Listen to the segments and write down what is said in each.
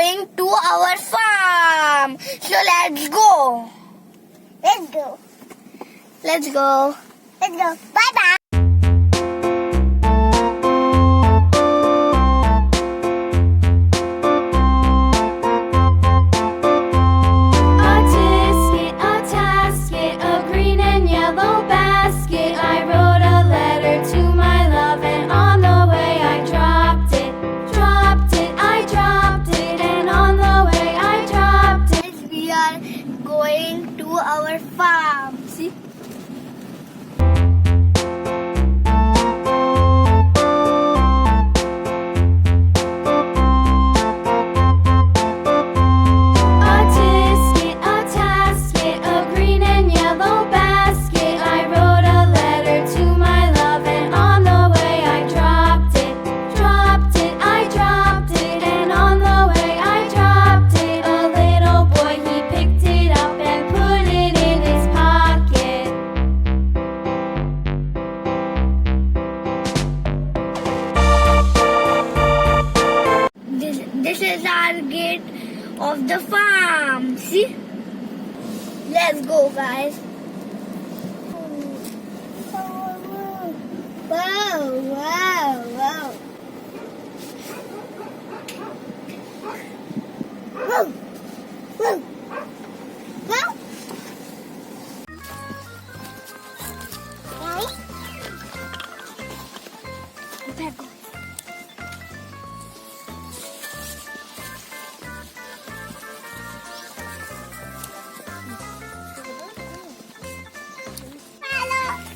going to our farm. So let's go. Let's go. Let's go. Let's go. Bye bye. Going to our farm. See? This is our gate of the farm. See? Let's go, guys. Wow, wow, wow. Whoa, whoa, whoa. Back.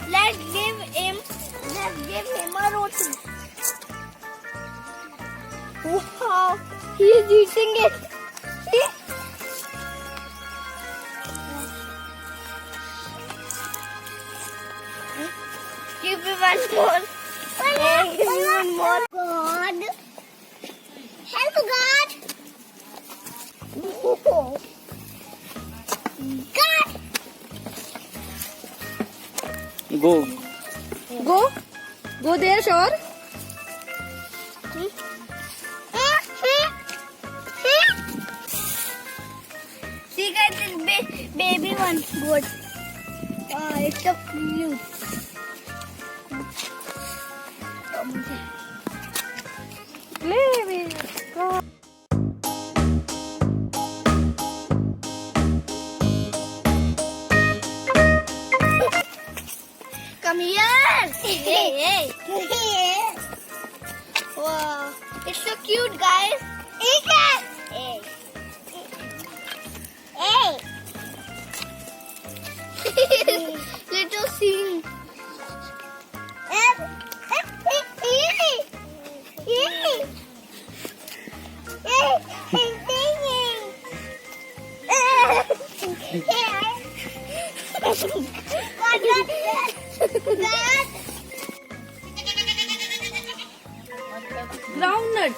Let's give him a roti. Wow, he is eating it. See? Give me one more. Give me one more. God. Help God. Oh. God. Go. Go. Go there, sure. See guys, this baby one goat. It's so cute. Baby, go. Come here. Hey. Wow, it's so cute, guys. Eat it. Hey. Hey. Little sing. Groundnut.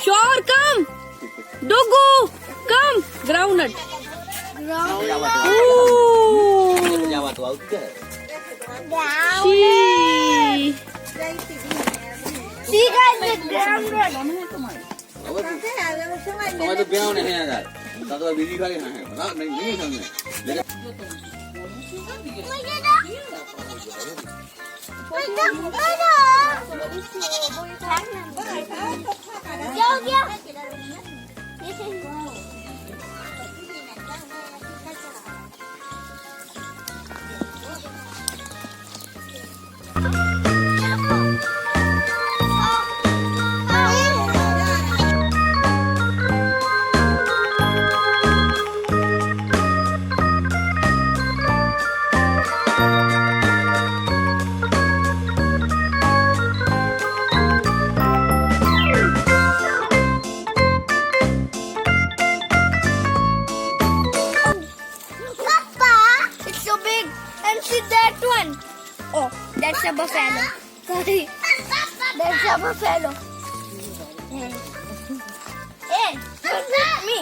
Sure, come. Dogu, come. Groundnut. Groundnut. Ooh. See guys, the groundnut. तो ब्याह नहीं है यार तो बीवी भाई हैं ना नहीं समझे That's a buffalo. Sorry. That's a buffalo. Hey, come with me.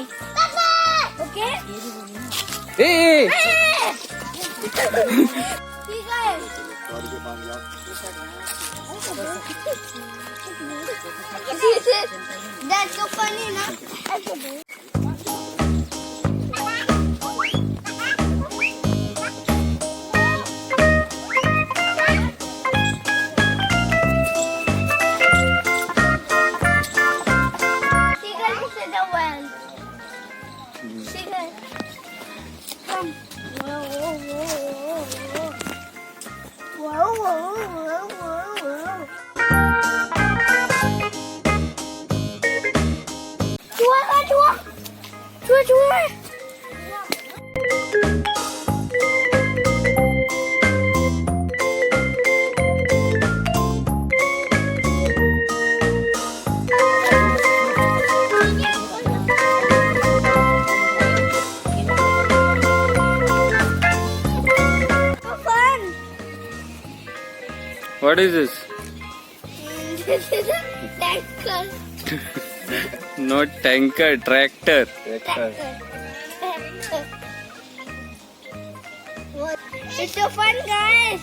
Okay? Hey! See guys. That's so funny, na? Come. Whoa, whoa, whoa, whoa, whoa. Whoa, whoa, whoa, whoa, whoa. Chua. Fun. What is this? This is a tanker. Not tanker, tractor. It's so fun, guys.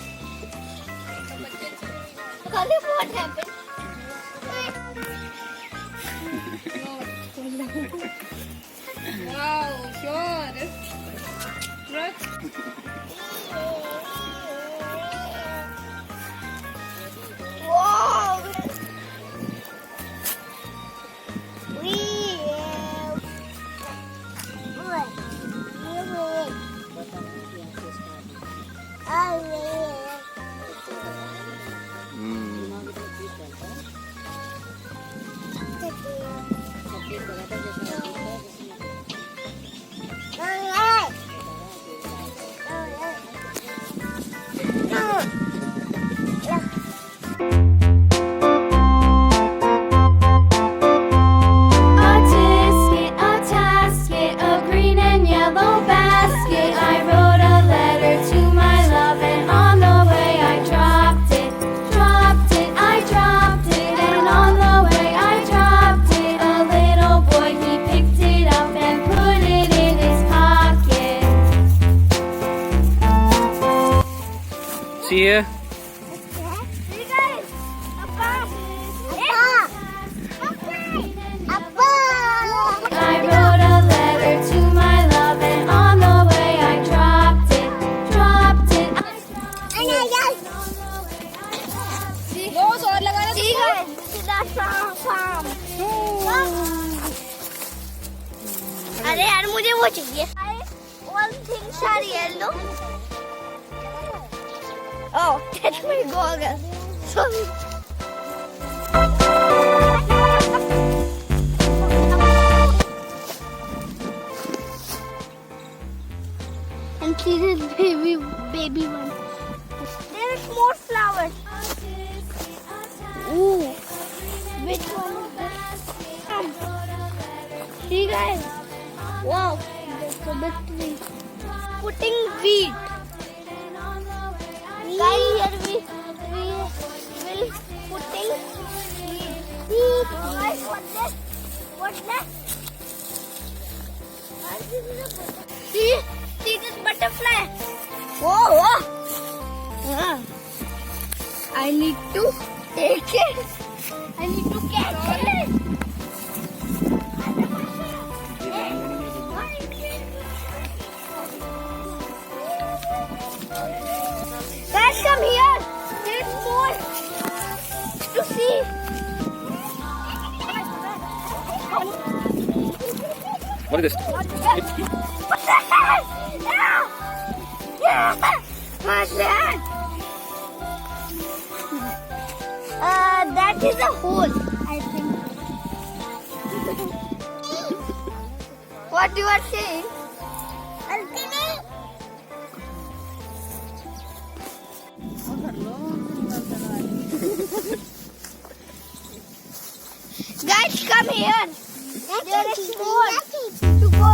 What happened? Wow, sure. Wow. See here? See, guys. I wrote a letter to my love, and on the way I dropped it. See, guys. This is our farm. अरे यार मुझे वो चाहिए. All things are yellow. Oh, that's my goggles. Sorry. And see this baby one. There is more flowers. Ooh, which one is this? See, guys. Wow, that's a big tree. Putting wheat. Guys, here we will putting wheat. Guys, what's that? What's that? See this butterfly. Whoa. I need to take it. I need to catch it. Guys, come here. There's more to see. What is this? What's that? What's that? That is a hole, I think. What you are saying? Guys, come here. There is more to go.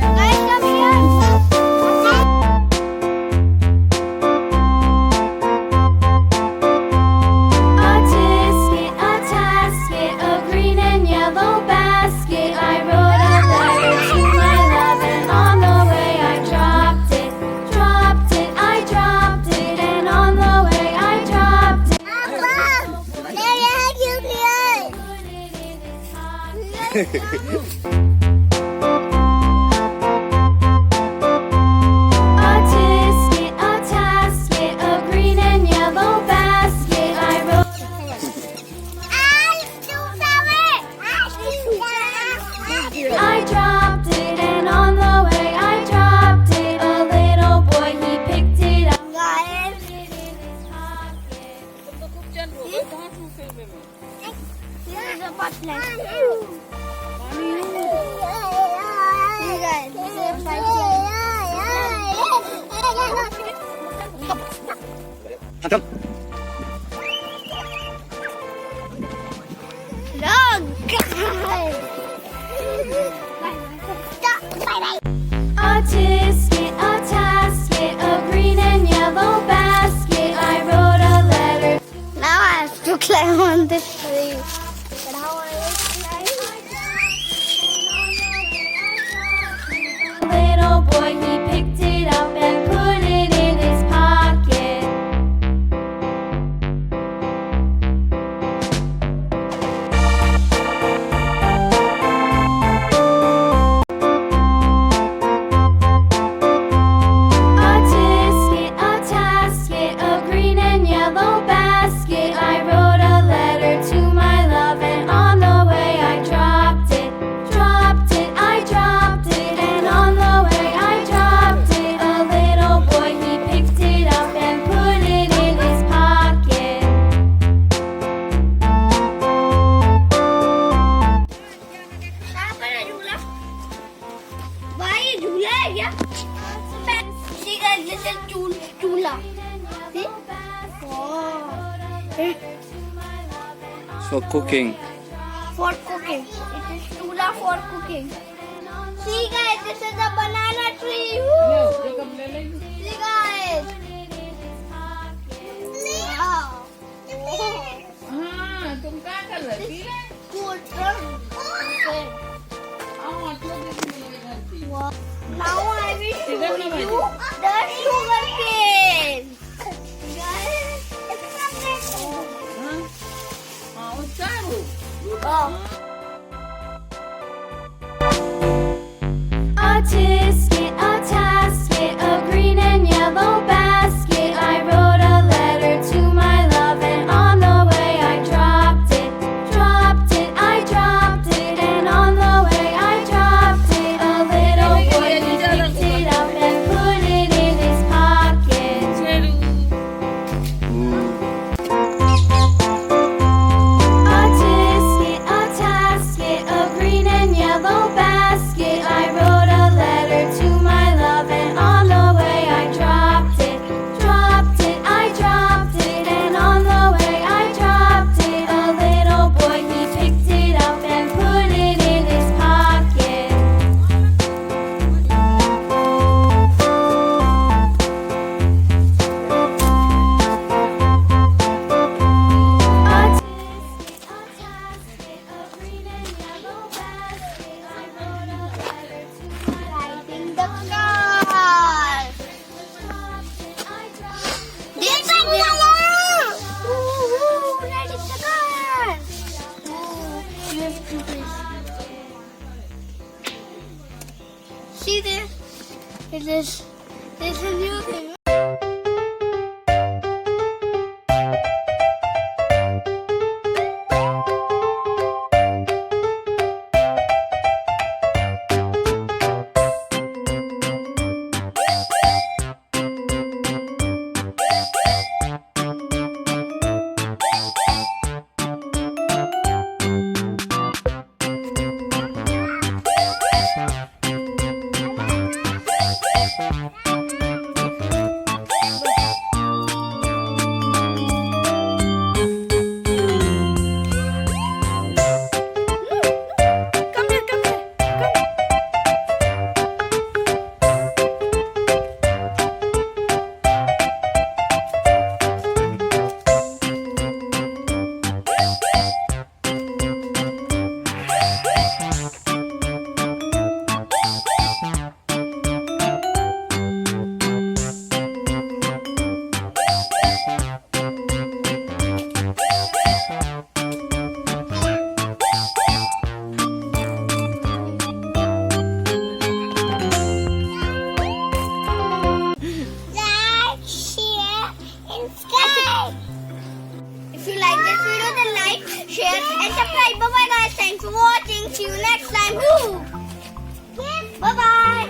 Guys, come here. A tasket, a green and yellow basket. I wrote a letter to my love, and on the way I dropped it. I dropped it, and on the way I dropped it. A tasket, a green and yellow basket. I wrote. I dropped it, and on the way I dropped it. A little boy, he picked it up. Guys, Put it in his pocket. this is a butler. See guys, this is a butler. Hantam. Look, guys. A tasket, a green and yellow basket. I wrote a letter. Now I have to climb on this tree. But how I climb? Little boy, he picked it up and put it in his pocket. A tasket, a green and yellow basket. I wrote a letter to my love, and on the way I dropped it. I dropped it, and on the way I dropped it. A little boy, he picked it up and put it in his pocket. कहाँ पर है झूला? भाई झूला है क्या? See guys, this is chula. See? Wow. For cooking. For cooking. It is chula for cooking. See guys, this is a banana tree. Woo. See guys. Wow. तुम क्या कर रही है? Scooter. Okay. Wow. Now I will show you the sugar cane. Guys, हाँ उसका है वो। oh. A tasket, a green and yellow basket. I wrote a letter to my love, and on the way I dropped it. I dropped it, and on the way I dropped it. A little boy, he picked it up and put it in his pocket. A tasket, a green and yellow basket. I wrote a letter to my love, and on the way I dropped it. I dropped it, and on the way I dropped it. A little boy, he picked it up and put it in his pocket. A green and yellow basket. I wrote a letter to my love, In the car. This is the That is the car. You have to see this. This is new thing. share, and subscribe. Bye bye guys. Thanks for watching. See you next time. Woo! Bye bye.